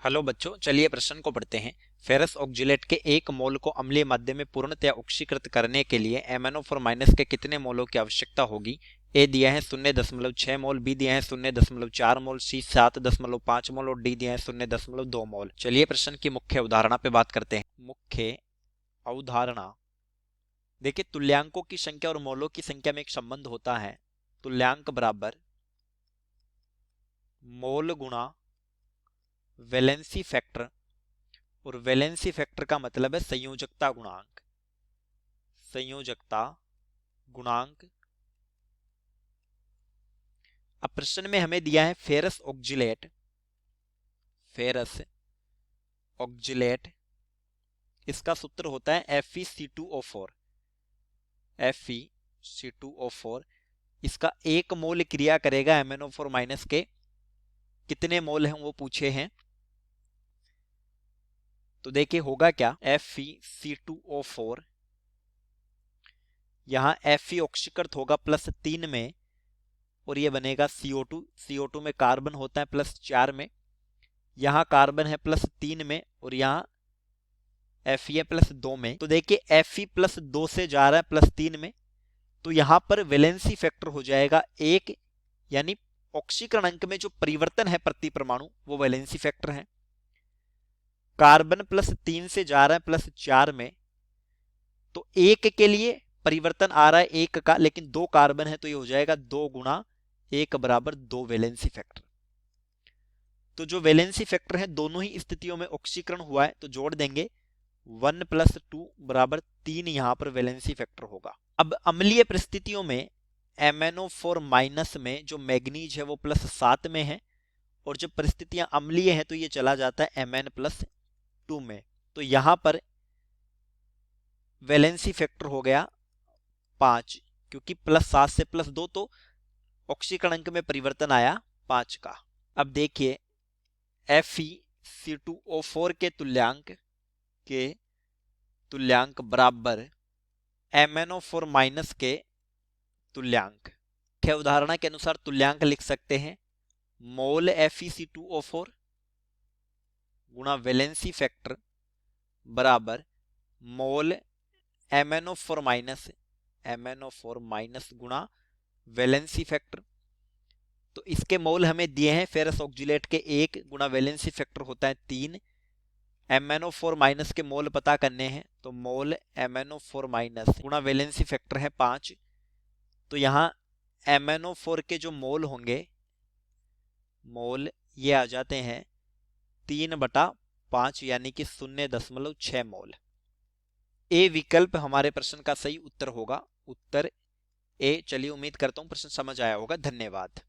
Hello बच्चों, चलिए प्रश्न को पढ़ते हैं। फेरस ऑक्जिलेट के एक मोल को अम्लीय माध्यम में पूर्णतया ऑक्सीकृत करने के लिए MnO4 माइनस के कितने मोलों की आवश्यकता होगी। ए दिया है 0.6 मोल, बी दिया है 0.4 मोल, सी 7.5 मोल और डी दिया है 0.2 मोल। चलिए प्रश्न की मुख्य अवधारणा पे बात करते हैं। मुख्य अवधारणा देखिए, तुल्यांकों की संख्या और मोलों की संख्या में एक संबंध होता है। तुल्यांक बराबर मोल गुणा वैलेंसी फैक्टर, और वैलेंसी फैक्टर का मतलब है संयोजकता गुणांक। संयोजकता गुणांक। अब प्रश्न में हमें दिया है फेरस ऑक्जिलेट। फेरस ऑक्जिलेट, इसका सूत्र होता है FeC2O4। FeC2O4, इसका एक मोल क्रिया करेगा MnO4 माइनस के कितने मोल हैं वो पूछे हैं। तो देखिए होगा क्या, FeC2O4 यहां Fe ऑक्सीकृत होगा +3 में, और ये बनेगा CO2। CO2 में कार्बन होता है +4 में, यहां कार्बन है +3 में, और यहां Fe है +2 में। तो देखिए Fe +2 से जा रहा है +3 में, तो यहां पर वैलेंसी फैक्टर हो जाएगा 1, यानी ऑक्सीकरण अंक में जो परिवर्तन है प्रति परमाणु वो वैलेंसी फैक्टर है। कार्बन +3 से जा रहा है +4 में, तो 1 के लिए परिवर्तन आ रहा है 1 का, लेकिन 2 कार्बन है तो ये हो जाएगा 2 गुणा 1 बराबर 2 वैलेंसी फैक्टर। तो जो वैलेंसी फैक्टर है दोनों ही स्थितियों में ऑक्सीकरण हुआ है, तो जोड़ देंगे 1 + 2 बराबर 3, यहां पर वैलेंसी फैक्टर होगा। अब अम्लीय परिस्थितियों में MnO4 माइनस में जो मैग्नीज है वो +7 में है, और जब परिस्थितियां अम्लीय है तो ये चला जाता है Mn+2 में। तो यहां पर वैलेंसी फैक्टर हो गया 5, क्योंकि +7 से +2 तो ऑक्सीकरण अंक में परिवर्तन आया 5 का। अब देखिए FeC2O4 के तुल्यांक बराबर MnO4 माइनस के तुल्यांक। मुख्य उदाहरण के अनुसार तुल्यांक लिख सकते हैं मोल FeC2O4 गुणा वैलेंसी फैक्टर बराबर मोल MnO4 माइनस गुणा वैलेंसी फैक्टर। तो इसके मोल हमें दिए हैं फेरस ऑक्जिलेट के 1 गुणा वैलेंसी फैक्टर होता है 3। MnO4 माइनस के मोल पता करने हैं, तो मोल MnO4 माइनस गुणा वैलेंसी फैक्टर है 5। तो यहाँ MnO4 के जो मोल होंगे, मोल ये आ जाते हैं 3/5, यानी कि 0.6 मोल। ए विकल्प हमारे प्रश्न का सही उत्तर होगा, उत्तर ए। चलिए उम्मीद करता हूं प्रश्न समझ आया होगा। धन्यवाद।